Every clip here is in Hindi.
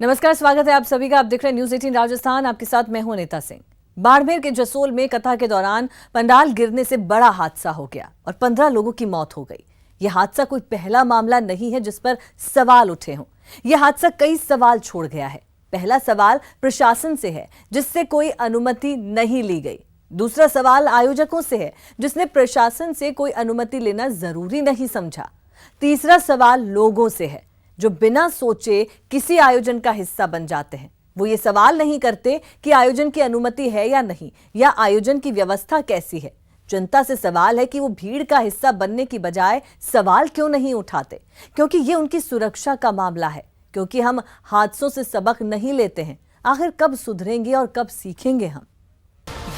नमस्कार, स्वागत है आप सभी का। आप देख रहे हैं न्यूज 18 राजस्थान। आपके साथ मैं हूं नेता सिंह। बाड़मेर के जसोल में कथा के दौरान पंडाल गिरने से बड़ा हादसा हो गया और 15 लोगों की मौत हो गई। यह हादसा कोई पहला मामला नहीं है जिस पर सवाल उठे हों। यह हादसा कई सवाल छोड़ गया है। पहला सवाल प्रशासन से है जिससे कोई अनुमति नहीं ली गई। दूसरा सवाल आयोजकों से है जिसने प्रशासन से कोई अनुमति लेना जरूरी नहीं समझा। तीसरा सवाल लोगों से है जो बिना सोचे किसी आयोजन का हिस्सा बन जाते हैं। वो ये सवाल नहीं करते कि आयोजन की अनुमति है या नहीं, या आयोजन की व्यवस्था कैसी है। जनता से सवाल है कि वो भीड़ का हिस्सा बनने की बजाय सवाल क्यों नहीं उठाते, क्योंकि ये उनकी सुरक्षा का मामला है। क्योंकि हम हादसों से सबक नहीं लेते हैं। आखिर कब सुधरेंगे और कब सीखेंगे हम।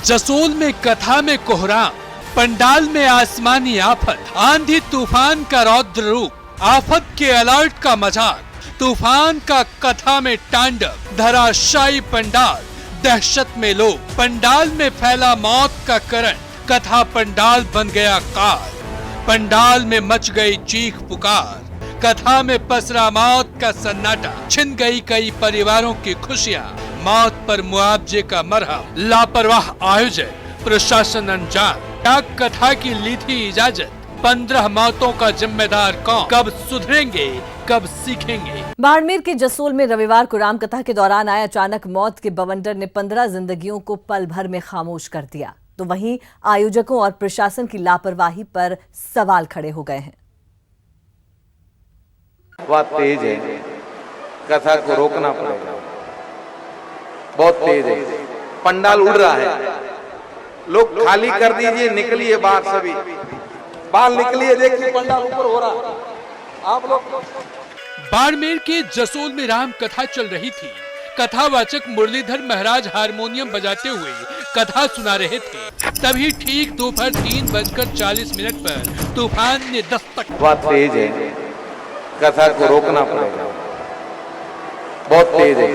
जसोल में कथा में कोहराम, पंडाल में आसमानी आफत, आंधी तूफान का रौद्र रूप, आफत के अलर्ट का मजाक, तूफान का कथा में तांडव, धराशायी पंडाल, दहशत में लोग, पंडाल में फैला मौत का करंट, कथा पंडाल बन गया काल, पंडाल में मच गई चीख पुकार, कथा में पसरा मौत का सन्नाटा, छिन गई कई परिवारों की खुशियां, मौत पर मुआवजे का मरहम, लापरवाह आयोजक, प्रशासन अनजान, क्या कथा की ली थी इजाजत, 15 मौतों का जिम्मेदार कौन, कब सुधरेंगे कब सीखेंगे। बाड़मेर के जसोल में रविवार को रामकथा के दौरान आए अचानक मौत के बवंडर ने 15 जिंदगियों को पल भर में खामोश कर दिया। तो वहीं आयोजकों और प्रशासन की लापरवाही पर सवाल खड़े हो गए हैं। वह तेज है, कथा को रोकना पड़ेगा। बहुत तेज है, पंडाल उड़ रहा है। लोग खाली कर दीजिए, निकलिए बाहर, सभी बाहर निकलिए। देखिए पंडाल ऊपर हो रहा। आप लोग बाड़मेर के जसोल में राम कथा चल रही थी। कथावाचक मुरलीधर महाराज हारमोनियम बजाते हुए कथा सुना रहे थे। तभी ठीक दोपहर 3:40 पर तूफान ने दस्तक। वह तेज है, कथा को रोकना पड़ेगा। बहुत तेज है,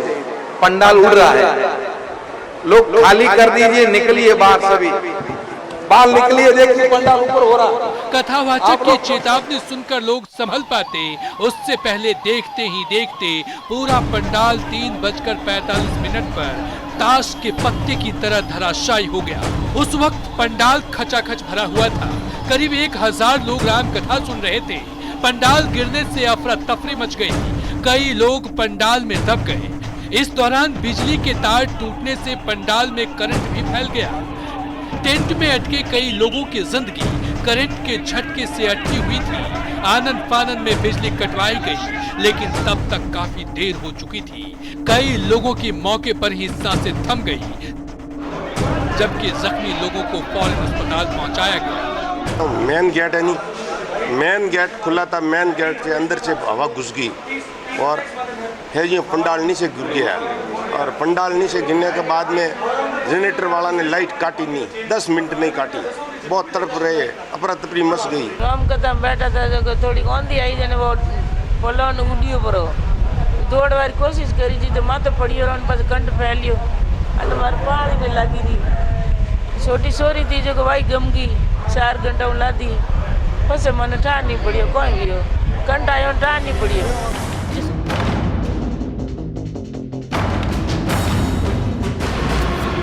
पंडाल उड़ रहा है। लोग खाली कर दीजिए, निकलिए बाहर, सभी बाहर निकलिए। देखिए पंडाल ऊपर हो रहा। कथावाचक की चेतावनी सुनकर लोग संभल पाते, उससे पहले देखते ही देखते पूरा पंडाल 3:45 पर ताश के पत्ते की तरह धराशायी हो गया। उस वक्त पंडाल खचाखच भरा हुआ था। करीब 1000 लोग राम कथा सुन रहे थे। पंडाल गिरने से अफरा तफरी मच गई। कई लोग पंडाल में दब गए। इस दौरान बिजली के तार टूटने से पंडाल में करंट भी फैल गया। टेंट में अटके कई लोगों की जिंदगी करंट के झटके से अटकी हुई थी। आनंद फानंद में बिजली कटवाई गई, लेकिन तब तक काफी देर हो चुकी थी। कई लोगों की मौके पर ही सांसें थम गई, जबकि जख्मी लोगों को फौरन अस्पताल पहुंचाया गया। मेन गेट है नहीं, मेन गेट खुला था। मेन गेट के अंदर से हवा घुस गई और है ये पंडाल नीचे गिर गया। और पंडाल नीचे गिरने के बाद में जनरेटर वाला ने लाइट काटी नहीं, 10 मिनट नहीं काटी। बहुत तड़प रहे, अफरा तफरी मच गई। राम कथा में बैठा था जो थोड़ी औंधी आई जने वो पोलो ने उड़ियो परो दौड़ वाली कोशिश करी थी तो माथे पड़ी और उन पर कंठ फैलियो और मार पानी में लगी थी। छोटी सोरी थी जो भाई गम गई 4 घंटा उला दी। बस मन ठान नहीं पड़ियो, कोई भी हो कंठ आयो ठान नहीं पड़ियो।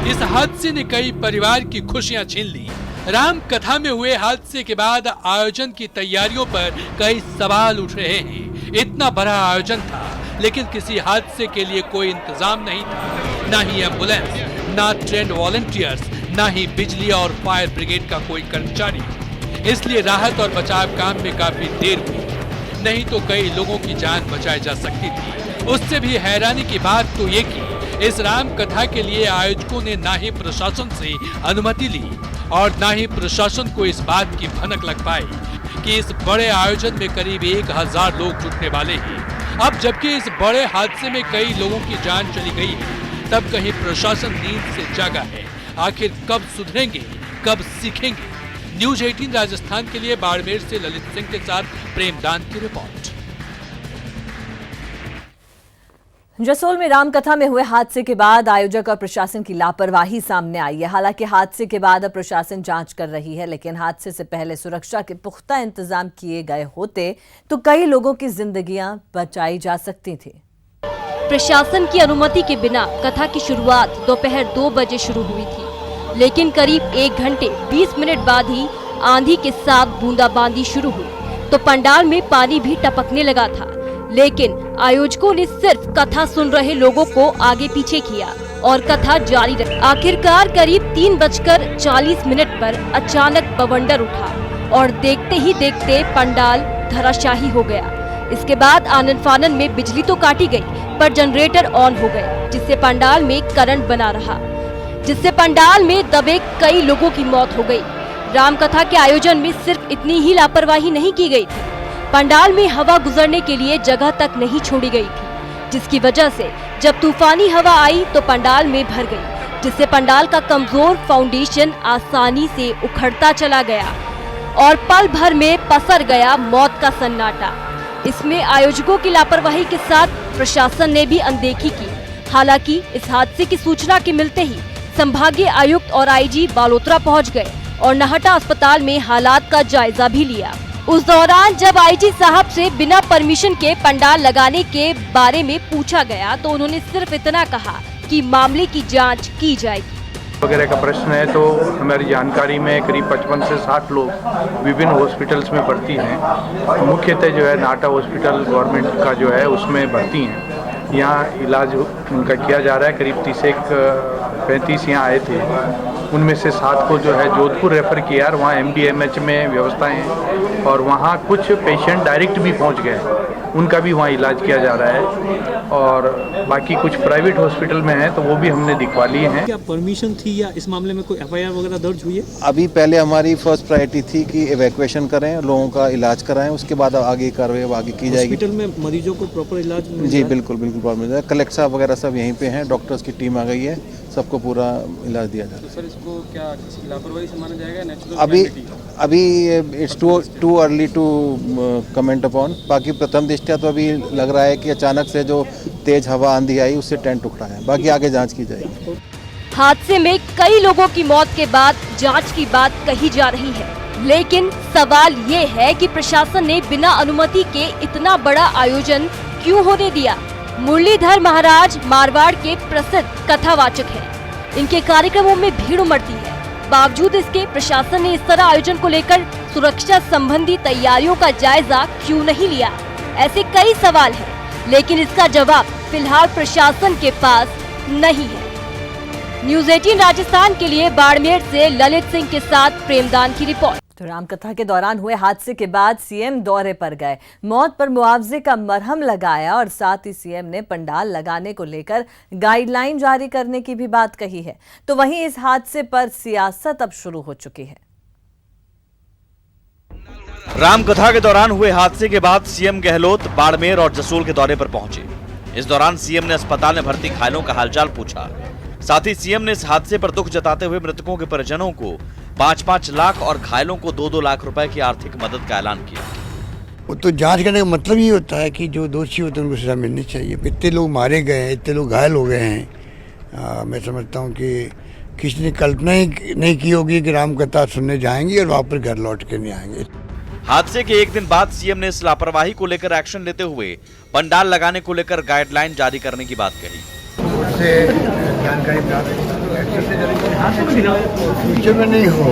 इस हादसे ने कई परिवार की खुशियां छीन ली। राम कथा में हुए हादसे के बाद आयोजन की तैयारियों पर कई सवाल उठ रहे हैं। इतना बड़ा आयोजन था, लेकिन किसी हादसे के लिए कोई इंतजाम नहीं था। ना ही एम्बुलेंस, ना ट्रेंड वॉलंटियर्स, ना ही बिजली और फायर ब्रिगेड का कोई कर्मचारी। इसलिए राहत और बचाव काम में काफी देर हुई। नहीं तो कई लोगों की जान बचाई जा सकती थी। उससे भी हैरानी की बात तो ये कि इस राम कथा के लिए आयोजकों ने ना ही प्रशासन से अनुमति ली और ना ही प्रशासन को इस बात की भनक लग पाई कि इस बड़े आयोजन में करीब 1000 लोग जुटने वाले हैं। अब जबकि इस बड़े हादसे में कई लोगों की जान चली गई है, तब कहीं प्रशासन नींद से जागा है। आखिर कब सुधरेंगे, कब सीखेंगे। न्यूज 18 राजस्थान के लिए बाड़मेर से ललित सिंह के साथ प्रेमदान की रिपोर्ट। जसोल में रामकथा में हुए हादसे के बाद आयोजक और प्रशासन की लापरवाही सामने आई है। हालांकि हादसे के बाद अब प्रशासन जांच कर रही है, लेकिन हादसे से पहले सुरक्षा के पुख्ता इंतजाम किए गए होते तो कई लोगों की जिंदगियां बचाई जा सकती थी। प्रशासन की अनुमति के बिना कथा की शुरुआत दोपहर 2 बजे शुरू हुई थी, लेकिन करीब 1 घंटे 20 मिनट बाद ही आंधी के साथ बूंदाबांदी शुरू हुई तो पंडाल में पानी भी टपकने लगा था। लेकिन आयोजकों ने सिर्फ कथा सुन रहे लोगों को आगे पीछे किया और कथा जारी रखी। आखिरकार करीब 3:40 पर अचानक बवंडर उठा और देखते ही देखते पंडाल धराशाही हो गया। इसके बाद आनन फानन में बिजली तो काटी गई, पर जनरेटर ऑन हो गए, जिससे पंडाल में करंट बना रहा, जिससे पंडाल में दबे कई लोगों की मौत हो गई। रामकथा के आयोजन में सिर्फ इतनी ही लापरवाही नहीं की गई थी, पंडाल में हवा गुजरने के लिए जगह तक नहीं छोड़ी गई थी, जिसकी वजह से जब तूफानी हवा आई तो पंडाल में भर गई, जिससे पंडाल का कमजोर फाउंडेशन आसानी से उखड़ता चला गया और पल भर में पसर गया मौत का सन्नाटा। इसमें आयोजकों की लापरवाही के साथ प्रशासन ने भी अनदेखी की। हालांकि इस हादसे की सूचना के मिलते ही संभागीय आयुक्त और आईजी बालोतरा पहुंच गए और नहटा अस्पताल में हालात का जायजा भी लिया। उस दौरान जब आईजी साहब से बिना परमिशन के पंडाल लगाने के बारे में पूछा गया तो उन्होंने सिर्फ इतना कहा कि मामले की जांच की जाएगी वगैरह का प्रश्न है। तो हमारी जानकारी में करीब 55 से 60 लोग विभिन्न हॉस्पिटल्स में भर्ती हैं। मुख्यतः जो है नाटा हॉस्पिटल गवर्नमेंट का जो है उसमें भर्ती हैं। यहाँ इलाज उनका किया जा रहा है। करीब 35 यहाँ आए थे, उनमें से 7 को जो है जोधपुर रेफ़र किया और वहाँ MDMH में व्यवस्थाएं हैं और वहाँ कुछ पेशेंट डायरेक्ट भी पहुँच गए, उनका भी वहाँ इलाज किया जा रहा है और बाकी कुछ प्राइवेट हॉस्पिटल में है तो वो भी हमने दिखवा लिए हैं। क्या परमिशन थी या इस मामले में कोई FIR वगैरह दर्ज हुई है? अभी पहले हमारी फर्स्ट प्रायोरिटी थी कि इवैक्यूएशन करें, लोगों का इलाज कराएं, उसके बाद आगे कार्रवाई आगे की जाएगी। हॉस्पिटल में मरीजों को प्रॉपर इलाज जी बिल्कुल प्रॉपर। कलेक्टर साहब वगैरह सब यहीं पे हैं, डॉक्टर्स की टीम आ गई है, सबको पूरा इलाज दिया जा रहा है। सर इसको क्या किसी लापरवाही से माना जाएगा? अभी it's too early to comment upon. बाकी प्रथम दृष्टया तो अभी लग रहा है कि अचानक से जो तेज हवा आंधी आई उससे टेंट उखड़ा है, बाकी आगे जांच की जाएगी। हादसे में कई लोगों की मौत के बाद जांच की बात कही जा रही है, लेकिन सवाल ये है कि प्रशासन ने बिना अनुमति के इतना बड़ा आयोजन क्यों होने दिया। मुरलीधर महाराज मारवाड़ के प्रसिद्ध कथावाचक हैं। इनके कार्यक्रमों में भीड़ उमड़ती है, बावजूद इसके प्रशासन ने इस तरह आयोजन को लेकर सुरक्षा संबंधी तैयारियों का जायजा क्यों नहीं लिया? ऐसे कई सवाल हैं, लेकिन इसका जवाब फिलहाल प्रशासन के पास नहीं है। न्यूज़ 18 राजस्थान के लिए बाड़मेर से ललित सिंह के साथ प्रेमदान की रिपोर्ट। तो रामकथा के दौरान हुए हादसे के बाद सीएम दौरे पर गए, मौत पर मुआवजे का मरहम लगाया और साथ ही सीएम ने पंडाल लगाने को लेकर गाइडलाइन जारी करने की भी बात कही है। तो वहीं इस हादसे पर सियासत अब शुरू हो चुकी है। रामकथा के दौरान हुए हादसे के बाद सीएम गहलोत बाड़मेर और जसोल के दौरे पर पहुंचे। इस दौरान सीएम ने अस्पताल में भर्ती घायलों का हालचाल पूछा। साथ ही सीएम ने इस हादसे पर दुख जताते हुए मृतकों के परिजनों को 5-5 लाख और घायलों को 2-2 लाख रुपए की आर्थिक मदद का ऐलान किया। वो तो जांच करने का मतलब ही होता है कि जो दोषी होते हैं उनको सजा मिलनी चाहिए। इतने लोग मारे गए हैं, इतने लोग घायल हो गए हैं। मैं समझता हूँ कि किसी ने कल्पना ही नहीं की होगी कि रामकथा सुनने जाएंगे और वापस घर लौट के नहीं आएंगे। हादसे के एक दिन बाद सीएम ने इस लापरवाही को लेकर एक्शन लेते हुए पंडाल लगाने को लेकर गाइडलाइन जारी करने की बात कही। उससे जानकारी प्राप्त फ्यूचर में नहीं हो,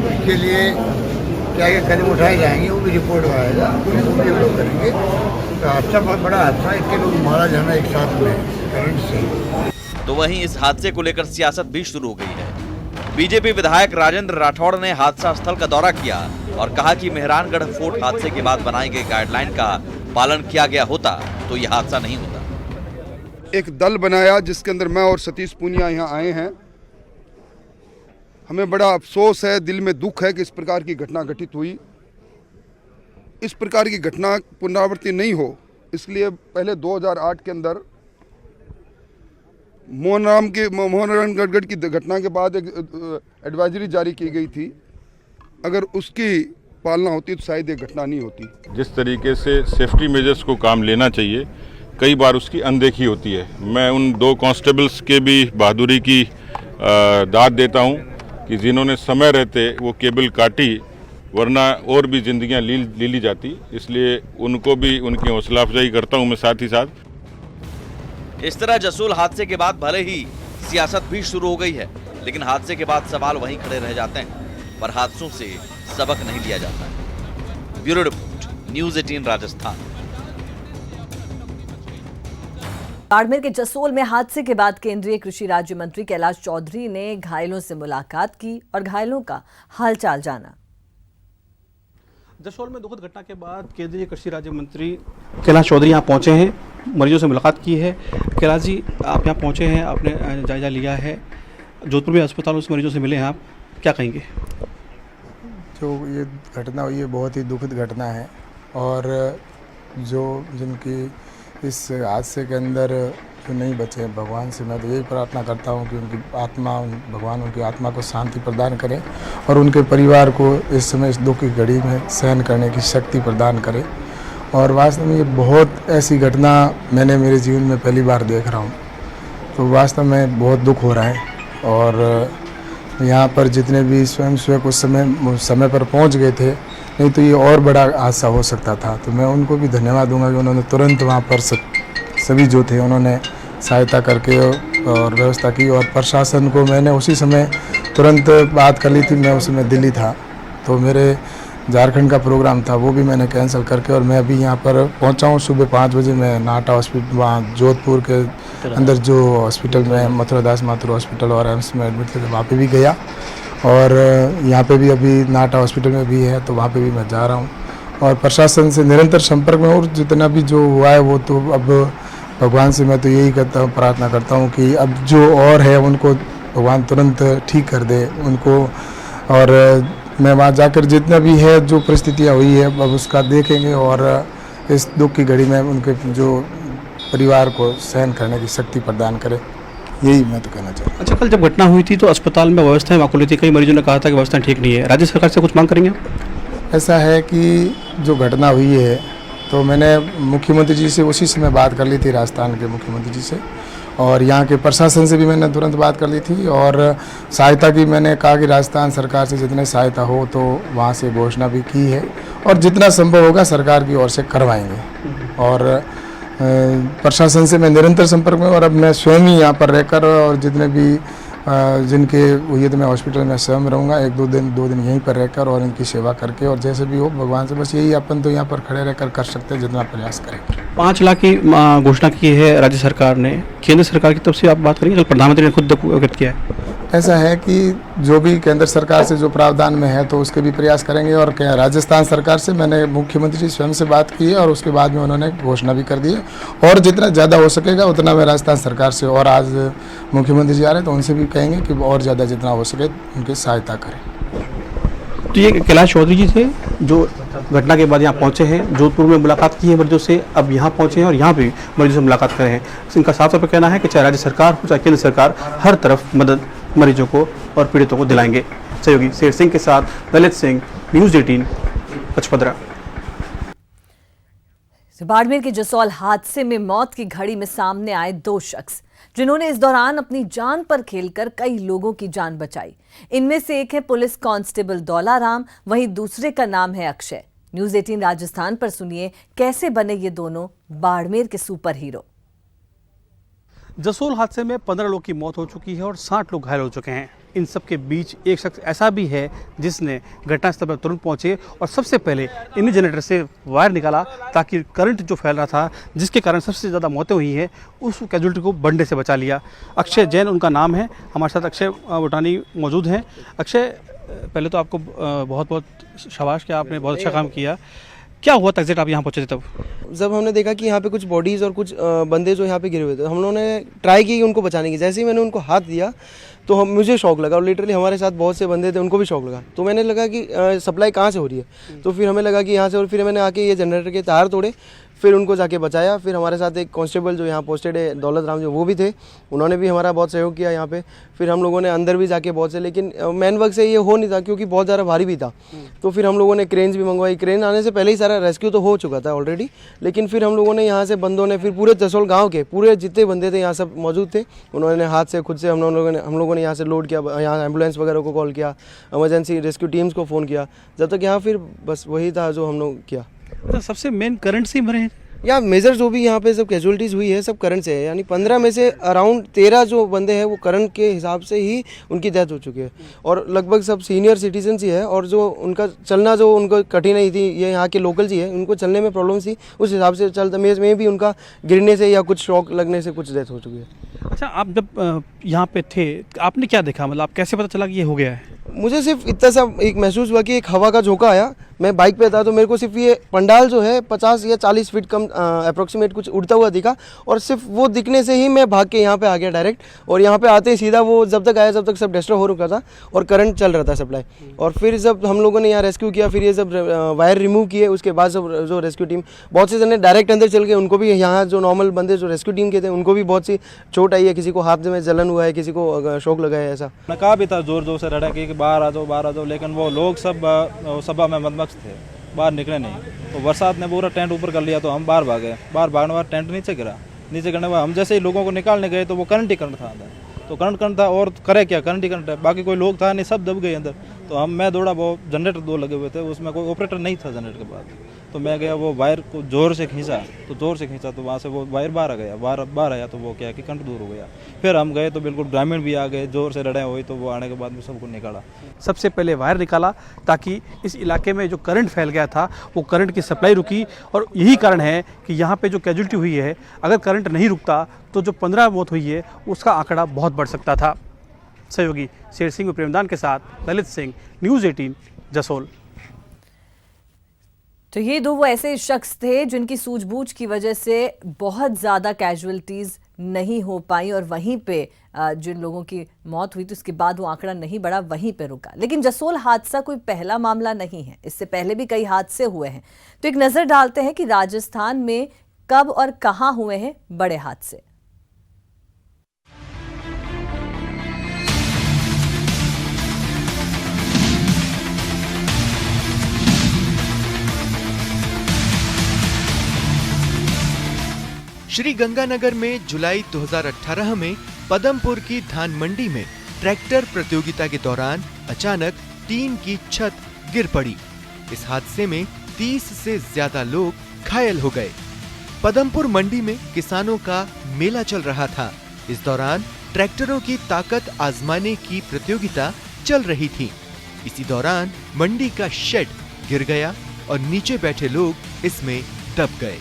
इसके लिए क्या क्या कदम उठाए जाएंगे वो भी रिपोर्ट आएगा, वो भी हम लोग करेंगे। तो हादसा बहुत बड़ा हादसा, इतने लोग मारा जाना एक साथ में करंट से। तो वहीं इस हादसे को लेकर सियासत भी शुरू हो गई है। बीजेपी विधायक राजेंद्र राठौड़ ने हादसा स्थल का दौरा किया और कहा कि मेहरानगढ़ फोर्ट हादसे के बाद बनाई गई गाइडलाइन का पालन किया गया होता तो यह हादसा नहीं होता। एक दल बनाया जिसके अंदर मैं और सतीश पूनिया यहाँ आए हैं। हमें बड़ा अफसोस है, दिल में दुख है कि इस प्रकार की घटना घटित हुई। इस प्रकार की घटना पुनरावृत्ति नहीं हो, इसलिए पहले 2008 के अंदर मोहन गढ़ की घटना के बाद एक एडवाइजरी जारी की गई थी। अगर उसकी पालना होती तो शायद ये घटना नहीं होती। जिस तरीके से सेफ्टी मेजर्स को काम लेना चाहिए, कई बार उसकी अनदेखी होती है। मैं उन 2 कांस्टेबल्स के भी बहादुरी की दाद देता हूं कि जिन्होंने समय रहते वो केबल काटी, वरना और भी जिंदगियां ले ली जाती। इसलिए उनको भी उनकी हौसला अफजाई करता हूं मैं साथ ही साथ। इस तरह जसोल हादसे के बाद भले ही सियासत भी शुरू हो गई है, लेकिन हादसे के बाद सवाल वहीं खड़े रह जाते हैं, पर हादसों से सबक नहीं लिया जाता। Bureau report, news 18 Rajasthan. Barmer के जसोल में हादसे के बाद केंद्रीय कृषि राज्य मंत्री कैलाश चौधरी ने घायलों से मुलाकात की और घायलों का हालचाल जाना। जसोल में दुखद घटना के बाद केंद्रीय कृषि राज्य मंत्री कैलाश चौधरी यहाँ पहुँचे हैं, मरीजों से मुलाकात की है। कैलाश जी, आप यहाँ पहुँचे हैं, आपने जायजा लिया है, जोधपुर में अस्पतालों से मरीजों से मिले हैं, आप क्या कहेंगे? जो ये घटना हुई है बहुत ही दुखद घटना है और जो जिनकी इस हादसे के अंदर जो नहीं बचे, भगवान से मैं तो यही प्रार्थना करता हूँ कि उनकी आत्मा, भगवान उनकी आत्मा को शांति प्रदान करे और उनके परिवार को इस समय इस दुख की घड़ी में सहन करने की शक्ति प्रदान करे। और वास्तव में ये बहुत ऐसी घटना मैंने मेरे जीवन में पहली बार देख रहा हूँ, तो वास्तव में बहुत दुख हो रहा है। और यहाँ पर जितने भी स्वयंसेवक उस समय पर पहुँच गए थे, नहीं तो ये और बड़ा हादसा हो सकता था। तो मैं उनको भी धन्यवाद दूंगा कि उन्होंने तुरंत वहाँ पर सभी जो थे उन्होंने सहायता करके और व्यवस्था की। और प्रशासन को मैंने उसी समय तुरंत बात कर ली थी, मैं उस समय दिल्ली था, तो मेरे झारखंड का प्रोग्राम था वो भी मैंने कैंसिल करके और मैं अभी यहाँ पर पहुँचा हूँ। सुबह 5 बजे मैं नाटा हॉस्पिटल, वहाँ जोधपुर के अंदर जो हॉस्पिटल में मथुरा दास माथुर हॉस्पिटल और एम्स में एडमिट थे, वहाँ पे भी गया और यहाँ पे भी अभी नाटा हॉस्पिटल में भी है, तो वहाँ पे भी मैं जा रहा हूँ। और प्रशासन से निरंतर संपर्क में, और जितना भी जो हुआ है वो तो अब भगवान से मैं तो यही करता हूँ, प्रार्थना करता हूँ कि अब जो और है उनको भगवान तुरंत ठीक कर दे उनको। और मैं वहाँ जाकर जितना भी है जो परिस्थितियाँ हुई है अब उसका देखेंगे और इस दुख की घड़ी में उनके जो परिवार को सहन करने की शक्ति प्रदान करे, यही मैं तो कहना चाहता हूँ। अच्छा, कल जब घटना हुई थी तो अस्पताल में व्यवस्थाएं माकूली थी, कई मरीजों ने कहा था कि व्यवस्था ठीक नहीं है, राज्य सरकार से कुछ मांग करेंगे? ऐसा है कि जो घटना हुई है तो मैंने मुख्यमंत्री जी से उसी समय बात कर ली थी, राजस्थान के मुख्यमंत्री जी से, और यहाँ के प्रशासन से भी मैंने तुरंत बात कर ली थी और सहायता की मैंने कहा कि राजस्थान सरकार से जितने सहायता हो तो वहाँ से घोषणा भी की है और जितना संभव होगा सरकार की ओर से करवाएंगे। और प्रशासन से मैं निरंतर संपर्क में, और अब मैं स्वयं ही यहाँ पर रहकर और जितने भी जिनके हुई तो मैं हॉस्पिटल में स्वयं रहूँगा, 2 दिन यहीं पर रहकर और इनकी सेवा करके, और जैसे भी हो भगवान से बस यही अपन तो यहाँ पर खड़े रहकर कर सकते हैं, जितना प्रयास करें। 5 लाख की घोषणा की है राज्य सरकार ने, केंद्र सरकार की तरफ से आप बात करेंगे? कल प्रधानमंत्री ने खुद व्यक्त किया है। ऐसा है कि जो भी केंद्र सरकार से जो प्रावधान में है तो उसके भी प्रयास करेंगे। और राजस्थान सरकार से मैंने मुख्यमंत्री जी स्वयं से बात की है और उसके बाद में उन्होंने घोषणा भी कर दी है, और जितना ज़्यादा हो सकेगा उतना मैं राजस्थान सरकार से, और आज मुख्यमंत्री जी आ रहे हैं तो उनसे भी कहेंगे कि और ज़्यादा जितना हो सके उनकी सहायता करें। तो ये कैलाश चौधरी जी थे जो घटना के बाद यहाँ पहुँचे हैं, जोधपुर में मुलाकात की है मरीजों से, अब यहाँ पहुँचे हैं और यहाँ भी मरीजों से मुलाकात कर रहे हैं। इनका साफ तौर पर कहना है कि चाहे राज्य सरकार हो चाहे केंद्र सरकार, हर तरफ मदद मरीजों को और पीड़ितों को दिलाएंगे। सहयोगी शेर सिंह के साथ ललित सिंह, न्यूज़ 18 पचपदरा। बाड़मेर के जसोल हादसे में मौत की घड़ी में सामने आए 2 शख्स जिन्होंने इस दौरान अपनी जान पर खेलकर कई लोगों की जान बचाई। इनमें से एक है पुलिस कांस्टेबल दौलाराम, वहीं दूसरे का नाम है अक्षय। न्यूज़ 18 राजस्थान पर सुनिए कैसे बने ये दोनों बाड़मेर के सुपर हीरो। जसोल हादसे में 15 लोगों की मौत हो चुकी है और 60 लोग घायल हो चुके हैं। इन सब के बीच एक शख्स ऐसा भी है जिसने घटनास्थल पर तुरंत पहुंचे और सबसे पहले इन जनरेटर से वायर निकाला ताकि करंट जो फैल रहा था जिसके कारण सबसे ज़्यादा मौतें हुई हैं उस कैजुअल्टी को बढ़ने से बचा लिया। अक्षय जैन उनका नाम है। हमारे साथ अक्षय वटानी मौजूद हैं। अक्षय, पहले तो आपको बहुत बहुत शाबाश कि आपने बहुत अच्छा काम किया। क्या हुआ था एग्जैक्ट आप यहाँ पहुँचे थे तब? जब हमने देखा कि यहाँ पे कुछ बॉडीज़ और कुछ बंदे जो यहाँ पे गिरे हुए थे, हम लोगों ने ट्राई की उनको बचाने की। जैसे ही मैंने उनको हाथ दिया तो मुझे शौक लगा, और लिटरली हमारे साथ बहुत से बंदे थे उनको भी शौक लगा। तो मैंने लगा कि सप्लाई कहाँ से हो रही है, तो फिर हमें लगा कि यहाँ से, और फिर मैंने आके ये जनरेटर के तार तोड़े, फिर उनको जाके बचाया। फिर हमारे साथ एक कांस्टेबल जो यहाँ पोस्टेड है दौलत राम जो, वो भी थे, उन्होंने भी हमारा बहुत सहयोग किया यहाँ पे। फिर हम लोगों ने अंदर भी जाके बहुत से, लेकिन मैन वर्क से ये हो नहीं था क्योंकि बहुत ज़्यादा भारी भी था। तो फिर हम लोगों ने क्रेन्स भी मंगवाई। क्रेन आने से पहले ही सारा रेस्क्यू तो हो चुका था ऑलरेडी, लेकिन फिर हम लोगों ने यहाँ से बंदों ने, फिर पूरे जसोल गाँव के पूरे जितने बंदे थे यहाँ सब मौजूद थे, उन्होंने हाथ से खुद से हम लोगों ने यहाँ से लोड किया, यहाँ एम्बुलेंस वगैरह को कॉल किया, इमरजेंसी रेस्क्यू टीम्स को फ़ोन किया, जब तक यहाँ फिर बस वही था जो हम लोग किया। तो सबसे मेन करंट से ही मरे हैं? या मेजर जो भी यहाँ पे सब कैजुअलिटीज़ हुई है सब करंट से है, यानी 15 में से अराउंड 13 जो बंदे हैं वो करंट के हिसाब से ही उनकी डेथ हो चुकी है, और लगभग सब सीनियर सिटीजन ही है, और जो उनका चलना जो उनको कठिनाई थी, ये यहाँ के लोकल जी है, उनको चलने में प्रॉब्लम थी, उस हिसाब से चलता में भी उनका गिरने से या कुछ शॉक लगने से कुछ डेथ हो चुकी है। अच्छा, आप जब यहाँ पे थे आपने क्या देखा, मतलब आप कैसे पता चला कि ये हो गया है? मुझे सिर्फ इतना सा एक महसूस हुआ कि एक हवा का झोंका आया, मैं बाइक पे था तो मेरे को सिर्फ ये पंडाल जो है 50 या 40 फीट कम अप्रोक्सीमेट कुछ उड़ता हुआ दिखा, और सिर्फ वो दिखने से ही मैं भाग के यहाँ पे आ गया डायरेक्ट, और यहाँ पे आते ही सीधा वो जब तक आया जब तक सब डिस्ट्रॉय हो रुका था और करंट चल रहा था सप्लाई, और फिर जब हम लोगों ने यहाँ रेस्क्यू किया, फिर ये सब वायर रिमूव किए, उसके बाद जो रेस्क्यू टीम बहुत से जने डायरेक्ट अंदर चल गए, उनको भी यहाँ जो नॉर्मल बंदे जो रेस्क्यू टीम के थे उनको भी बहुत सी चोट आई है, किसी को हाथ में जलन हुआ है, किसी को शौक लगा है। ऐसा मैं कहा भी था जोर जोर से रड़ा कि बाहर आ जाओ, लेकिन वो लोग सब सभा में मदमस्त थे, बाहर निकले नहीं। तो बरसात ने पूरा टेंट ऊपर कर लिया तो हम बाहर भागे, बाहर भागने बाद टेंट नीचे गिरा, नीचे गिरने बाद हम जैसे ही लोगों को निकालने गए तो वो करंट ही करंट था अंदर, तो करंट था और करे क्या, करंट ही करंट है, बाकी कोई लोग था नहीं, सब दब गए अंदर। तो मैं दौड़ा, वो जनरेटर 2 लगे हुए थे, उसमें कोई ऑपरेटर नहीं था जनरेटर के बाद, तो मैं गया, वो वायर को जोर से खींचा तो वहाँ से वो वायर बाहर आ गया, बाहर आया तो वो क्या कि करंट दूर हो गया। फिर हम गए तो बिल्कुल ग्रामीण भी आ गए, जोर से लड़ाई हुई, तो वो आने के बाद में सबको निकाला। सबसे पहले वायर निकाला ताकि इस इलाके में जो करंट फैल गया था वो करंट की सप्लाई रुकी, और यही कारण है कि यहाँ पे जो कैजुअलिटी हुई है, अगर करंट नहीं रुकता तो जो 15 मौत हुई है उसका आंकड़ा बहुत बढ़ सकता था। सहयोगी शेर सिंह व प्रेमदान के साथ ललित सिंह, न्यूज़ 18 जसोल। तो ये दो वो ऐसे शख्स थे जिनकी सूझबूझ की वजह से बहुत ज़्यादा कैजुअलिटीज़ नहीं हो पाई, और वहीं पे जिन लोगों की मौत हुई तो उसके बाद वो आंकड़ा नहीं बढ़ा, वहीं पे रुका। लेकिन जसोल हादसा कोई पहला मामला नहीं है, इससे पहले भी कई हादसे हुए हैं। तो एक नज़र डालते हैं कि राजस्थान में कब और कहाँ हुए हैं बड़े हादसे। श्री गंगानगर में जुलाई 2018 में पदमपुर की धान मंडी में ट्रैक्टर प्रतियोगिता के दौरान अचानक टीन की छत गिर पड़ी। इस हादसे में 30 से ज्यादा लोग घायल हो गए। पदमपुर मंडी में किसानों का मेला चल रहा था। इस दौरान ट्रैक्टरों की ताकत आजमाने की प्रतियोगिता चल रही थी। इसी दौरान मंडी का शेड गिर गया और नीचे बैठे लोग इसमें दब गए।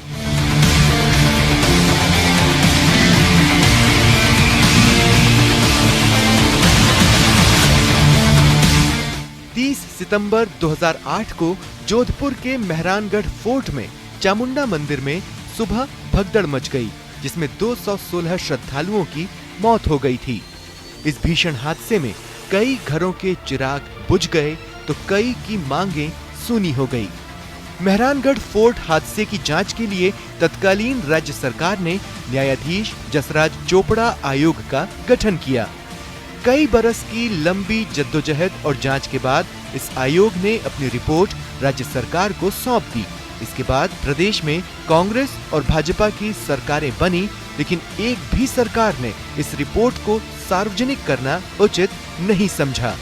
30 सितंबर 2008 को जोधपुर के मेहरानगढ़ फोर्ट में चामुंडा मंदिर में सुबह भगदड़ मच गई, जिसमें 216 श्रद्धालुओं की मौत हो गई थी। इस भीषण हादसे में कई घरों के चिराग बुझ गए तो कई की मांगें सूनी हो गई। मेहरानगढ़ फोर्ट हादसे की जांच के लिए तत्कालीन राज्य सरकार ने न्यायाधीश जसराज चोपड़ा आयोग का गठन किया। कई बरस की लंबी जद्दोजहद और जांच के बाद इस आयोग ने अपनी रिपोर्ट राज्य सरकार को सौंप दी। इसके बाद प्रदेश में कांग्रेस और भाजपा की सरकारें बनी, लेकिन एक भी सरकार ने इस रिपोर्ट को सार्वजनिक करना उचित नहीं समझा।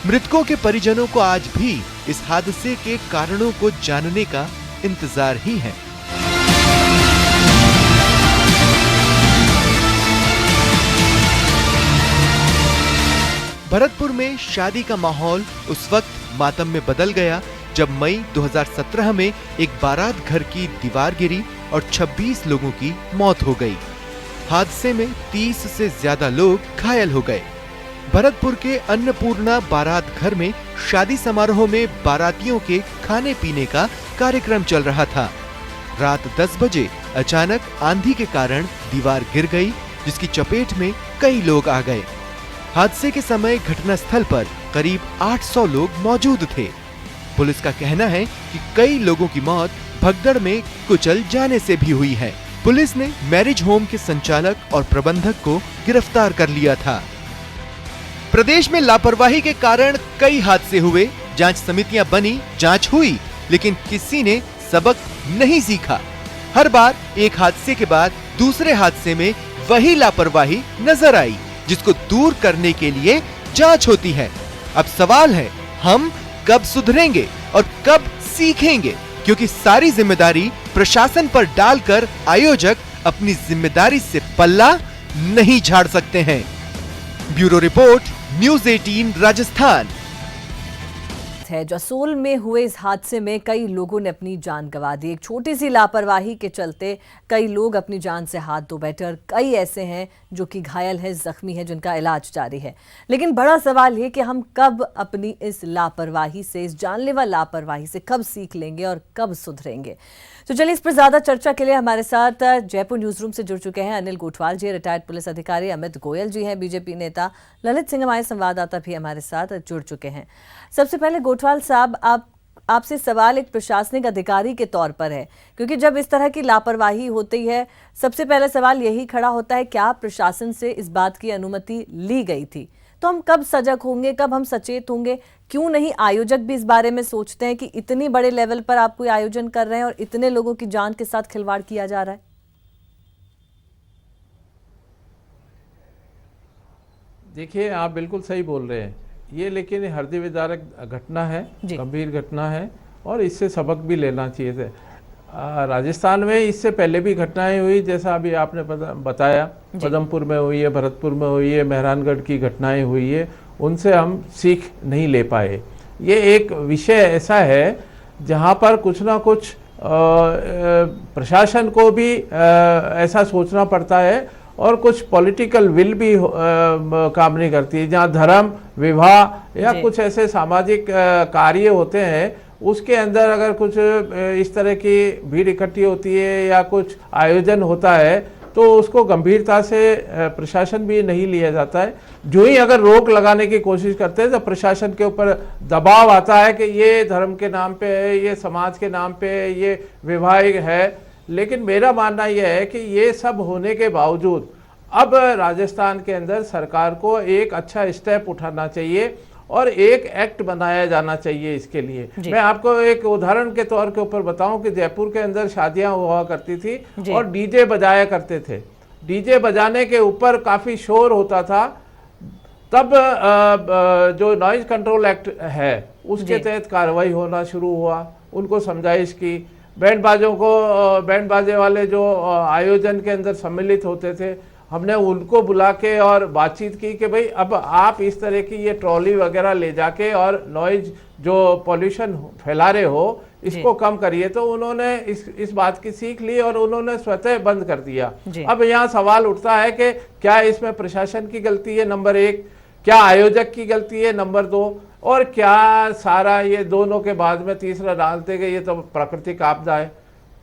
मृतकों के परिजनों को आज भी इस हादसे के कारणों को जानने का इंतजार ही है। भरतपुर में शादी का माहौल उस वक्त मातम में बदल गया जब मई 2017 में एक बारात घर की दीवार गिरी और 26 लोगों की मौत हो गई। हादसे में 30 से ज्यादा लोग घायल हो गए। भरतपुर के अन्नपूर्णा बारात घर में शादी समारोह में बारातियों के खाने पीने का कार्यक्रम चल रहा था। रात 10 बजे अचानक आंधी के कारण दीवार गिर गई, जिसकी चपेट में कई लोग आ गए। हादसे के समय घटनास्थल पर करीब 800 लोग मौजूद थे। पुलिस का कहना है कि कई लोगों की मौत भगदड़ में कुचल जाने से भी हुई है। पुलिस ने मैरिज होम के संचालक और प्रबंधक को गिरफ्तार कर लिया था। प्रदेश में लापरवाही के कारण कई हादसे हुए। जांच समितियां बनी, जांच हुई, लेकिन किसी ने सबक नहीं सीखा। हर बार एक हादसे के बाद दूसरे हादसे में वही लापरवाही नजर आई, जिसको दूर करने के लिए जांच होती है। अब सवाल है, हम कब सुधरेंगे और कब सीखेंगे? क्योंकि सारी जिम्मेदारी प्रशासन पर डालकर आयोजक अपनी जिम्मेदारी से पल्ला नहीं झाड़ सकते हैं। Bureau report, news 18 Rajasthan. है जसोल में हुए इस हादसे में कई लोगों ने अपनी जान गंवा दी। एक छोटी सी लापरवाही के चलते कई लोग अपनी जान से हाथ धो बैठे और कई ऐसे हैं जो कि घायल हैं, जख्मी हैं, जिनका इलाज जारी है। लेकिन बड़ा सवाल है कि हम कब अपनी इस लापरवाही से, इस जानलेवा लापरवाही से कब सीख लेंगे और कब सुधरेंगे। तो चलिए इस पर ज्यादा चर्चा के लिए हमारे साथ जयपुर न्यूज रूम से जुड़ चुके हैं अनिल गोठवाल जी, रिटायर्ड पुलिस अधिकारी अमित गोयल जी हैं, बीजेपी नेता ललित सिंह, हमारे संवाददाता भी हमारे साथ जुड़ चुके हैं। सबसे पहले गोठवाल साहब, आपसे सवाल एक प्रशासनिक अधिकारी के तौर पर है, क्योंकि जब इस तरह की लापरवाही होती है सबसे पहले सवाल यही खड़ा होता है, क्या प्रशासन से इस बात की अनुमति ली गई थी? तो हम कब सजग होंगे, कब हम सचेत होंगे? क्यों नहीं आयोजक भी इस बारे में सोचते हैं कि इतनी बड़े लेवल पर आप कोई आयोजन कर रहे हैं और इतने लोगों की जान के साथ खिलवाड़ किया जा रहा है? देखिए, आप बिल्कुल सही बोल रहे हैं ये, लेकिन हृदय विदारक घटना है, गंभीर घटना है और इससे सबक भी लेना चाहिए थे। राजस्थान में इससे पहले भी घटनाएं हुई, जैसा अभी आपने बताया, पदमपुर में हुई है, भरतपुर में हुई है, मेहरानगढ़ की घटनाएं हुई है, उनसे हम सीख नहीं ले पाए। ये एक विषय ऐसा है जहाँ पर कुछ ना कुछ प्रशासन को भी ऐसा सोचना पड़ता है और कुछ पॉलिटिकल विल भी काम नहीं करती है। जहाँ धर्म, विवाह या कुछ ऐसे सामाजिक कार्य होते हैं, उसके अंदर अगर कुछ इस तरह की भीड़ इकट्ठी होती है या कुछ आयोजन होता है तो उसको गंभीरता से प्रशासन भी नहीं लिया जाता है। जो ही अगर रोक लगाने की कोशिश करते हैं तो प्रशासन के ऊपर दबाव आता है कि ये धर्म के नाम पे है, ये समाज के नाम पे है, ये वैवाहिक है। लेकिन मेरा मानना यह है कि ये सब होने के बावजूद अब राजस्थान के अंदर सरकार को एक अच्छा स्टेप उठाना चाहिए और एक एक्ट बनाया जाना चाहिए इसके लिए। मैं आपको एक उदाहरण के तौर के ऊपर बताऊं कि जयपुर के अंदर शादियां हुआ करती थी और डीजे बजाया करते थे। डीजे बजाने के ऊपर काफ़ी शोर होता था। तब जो नॉइज कंट्रोल एक्ट है उसके तहत कार्रवाई होना शुरू हुआ, उनको समझाइश की। बैंड बाजे वाले जो आयोजन के अंदर सम्मिलित होते थे, हमने उनको बुला के और बातचीत की कि भाई अब आप इस तरह की ये ट्रॉली वगैरह ले जाके और नॉइज जो पॉल्यूशन फैला रहे हो इसको कम करिए। तो उन्होंने इस बात की सीख ली और उन्होंने स्वतः बंद कर दिया। अब यहाँ सवाल उठता है कि क्या इसमें प्रशासन की गलती है नंबर 1, क्या आयोजक की गलती है नंबर 2, और क्या सारा ये दोनों के बाद में तीसरा डालते गए ये तो प्राकृतिक आपदा है।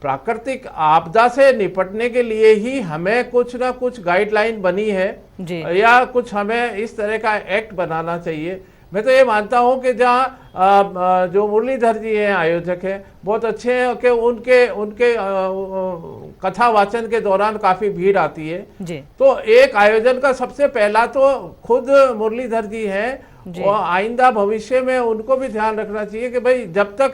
प्राकृतिक आपदा से निपटने के लिए ही हमें कुछ ना कुछ गाइडलाइन बनी है या कुछ हमें इस तरह का एक्ट बनाना चाहिए। मैं तो ये मानता हूँ कि जहाँ जो मुरलीधर जी हैं आयोजक हैं बहुत अच्छे हैं कि उनके कथा वाचन के दौरान काफ़ी भीड़ आती है तो एक आयोजन का सबसे पहला तो खुद मुरलीधर जी हैं और आइंदा भविष्य में उनको भी ध्यान रखना चाहिए कि भाई जब तक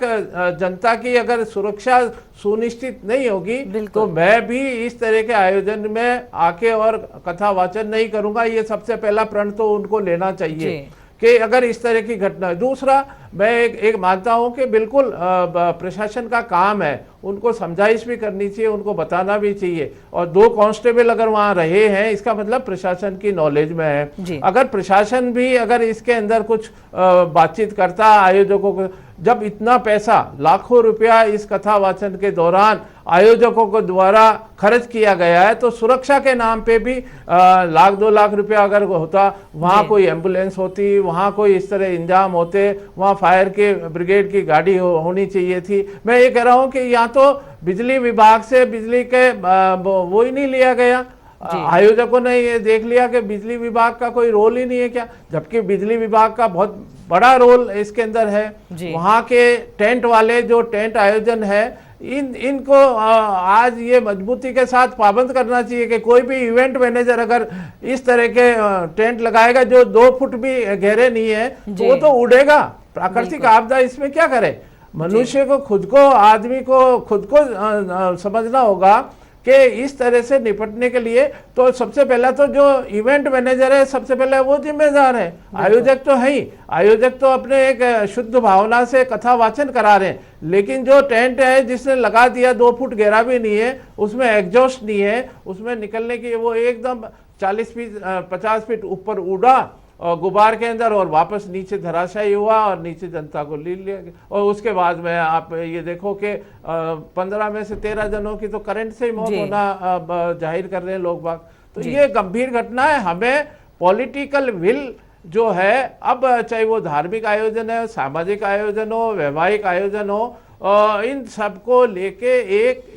जनता की अगर सुरक्षा सुनिश्चित नहीं होगी तो मैं भी इस तरह के आयोजन में आके और कथा वाचन नहीं करूंगा। ये सबसे पहला प्रण तो उनको लेना चाहिए कि अगर इस तरह की घटना है। दूसरा, मैं एक मानता हूं कि बिल्कुल प्रशासन का काम है, उनको समझाइश भी करनी चाहिए, उनको बताना भी चाहिए। और 2 कांस्टेबल अगर वहां रहे हैं इसका मतलब प्रशासन की नॉलेज में है। अगर प्रशासन भी अगर इसके अंदर कुछ बातचीत करता आयोजकों को, जब इतना पैसा लाखों रुपया इस कथा वाचन के दौरान आयोजकों को द्वारा खर्च किया गया है तो सुरक्षा के नाम पे भी लाख 2 लाख रुपया अगर होता, वहाँ कोई एम्बुलेंस होती, वहाँ कोई इस तरह इंतजाम होते, वहाँ फायर के ब्रिगेड की गाड़ी होनी चाहिए थी। मैं ये कह रहा हूँ कि यहाँ तो बिजली विभाग से बिजली के वो ही नहीं लिया गया। आयोजकों ने ये देख लिया कि बिजली विभाग का कोई रोल ही नहीं है क्या, जबकि बिजली विभाग का बहुत बड़ा रोल इसके अंदर है। वहाँ के टेंट वाले जो टेंट आयोजन है इनको आज ये मजबूती के साथ पाबंद करना चाहिए कि कोई भी इवेंट मैनेजर अगर इस तरह के टेंट लगाएगा जो 2 फुट भी गहरे नहीं है तो वो तो उड़ेगा। प्राकृतिक आपदा इसमें क्या करे? मनुष्य को खुद को, आदमी को खुद को समझना होगा कि इस तरह से निपटने के लिए तो सबसे पहला तो जो इवेंट मैनेजर है सबसे पहले वो जिम्मेदार है। आयोजक तो है ही, आयोजक तो अपने एक शुद्ध भावना से कथा वाचन करा रहे हैं, लेकिन जो टेंट है जिसने लगा दिया 2 फुट गहरा भी नहीं है, उसमें एग्जॉस्ट नहीं है, उसमें निकलने की वो एकदम 40 फीट 50 फीट ऊपर उड़ा और गुब्बार के अंदर और वापस नीचे धराशायी हुआ और नीचे जनता को ले लिया गया। और उसके बाद में आप ये देखो कि 15 में से 13 जनों की तो करंट से ही मौत होना जाहिर कर रहे हैं लोग बाग। तो ये गंभीर घटना है। हमें पॉलिटिकल विल जो है, अब चाहे वो धार्मिक आयोजन है, सामाजिक आयोजन हो, वैवाहिक आयोजन हो, इन सबको लेके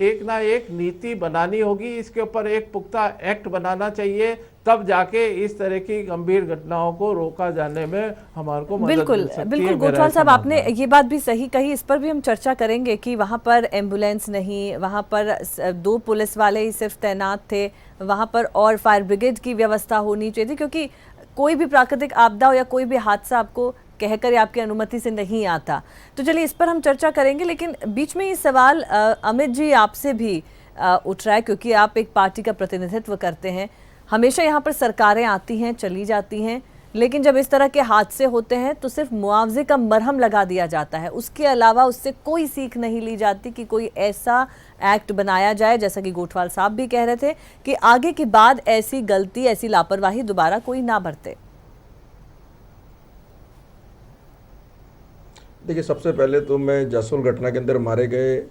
एक ना एक नीति बनानी होगी। इसके ऊपर एक पुख्ता एक्ट बनाना चाहिए, तब जाके इस तरह की गंभीर घटनाओं को रोका जाने में हमारे को मदद मिल सकती है। बिल्कुल गोठवाल साहब, आपने ये बात भी सही कही। इस पर भी हम चर्चा करेंगे कि वहाँ पर एम्बुलेंस नहीं, वहाँ पर 2 पुलिस वाले ही सिर्फ तैनात थे, वहाँ पर और फायर ब्रिगेड की व्यवस्था होनी चाहिए थी, क्योंकि कोई भी प्राकृतिक आपदा हो या कोई भी हादसा आपको कहकर आपकी अनुमति से नहीं आता। तो चलिए इस पर हम चर्चा करेंगे, लेकिन बीच में ये सवाल अमित जी आपसे भी उठ रहा है, क्योंकि आप एक पार्टी का प्रतिनिधित्व करते हैं। हमेशा यहाँ पर सरकारें आती हैं, चली जाती हैं, लेकिन जब इस तरह के हादसे होते हैं तो सिर्फ मुआवजे का मरहम लगा दिया जाता है, उसके अलावा उससे कोई सीख नहीं ली जाती कि कोई ऐसा एक्ट बनाया जाए, जैसा कि गोठवाल साहब भी कह रहे थे, कि आगे के बाद ऐसी गलती, ऐसी लापरवाही दोबारा कोई ना बरते। देखिए, सबसे पहले तो मैं जसोल घटना के अंदर मारे गए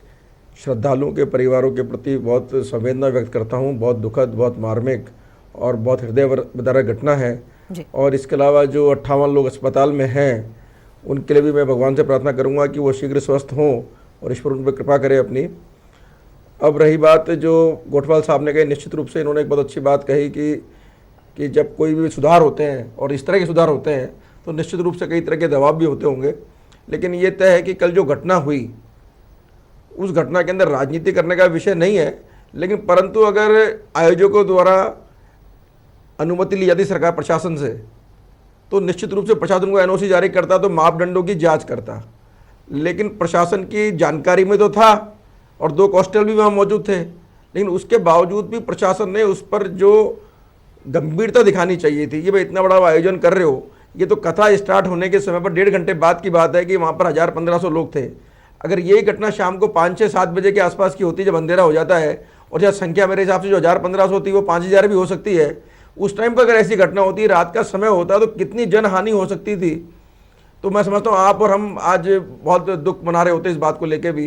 श्रद्धालुओं के परिवारों के प्रति बहुत संवेदना व्यक्त करता हूं। बहुत दुखद, बहुत मार्मिक और बहुत हृदय विदारक घटना है। और इसके अलावा जो 58 लोग अस्पताल में हैं, उनके लिए भी मैं भगवान से प्रार्थना करूंगा कि वो शीघ्र स्वस्थ हों और ईश्वर उन पर कृपा करे अपनी। अब रही बात जो गोठवाल साहब ने कही, निश्चित रूप से इन्होंने एक बहुत अच्छी बात कही कि जब कोई भी सुधार होते हैं और इस तरह के सुधार होते हैं तो निश्चित रूप से कई तरह के दबाव भी होते होंगे। लेकिन ये तय है कि कल जो घटना हुई, उस घटना के अंदर राजनीति करने का विषय नहीं है, लेकिन परंतु अगर आयोजकों द्वारा अनुमति ली जाती सरकार प्रशासन से, तो निश्चित रूप से प्रशासन को एनओसी जारी करता तो मापदंडों की जांच करता। लेकिन प्रशासन की जानकारी में तो था और 2 कांस्टेबल भी वहाँ मौजूद थे, लेकिन उसके बावजूद भी प्रशासन ने उस पर जो गंभीरता दिखानी चाहिए थी, ये भाई इतना बड़ा आयोजन कर रहे हो, ये तो कथा स्टार्ट होने के समय पर 1.5 घंटे बाद की बात है कि वहाँ पर 1000-1500 लोग थे। अगर यही घटना शाम को 5-6-7 बजे के आसपास की होती, जब अंधेरा हो जाता है, और जहाँ संख्या मेरे हिसाब से जो 1000-1500 होती है वो 5000 भी हो सकती है, उस टाइम पर अगर ऐसी घटना होती, रात का समय होता, तो कितनी जनहानि हो सकती थी। तो मैं समझता हूँ आप और हम आज बहुत दुख मना रहे होते इस बात को लेकर भी।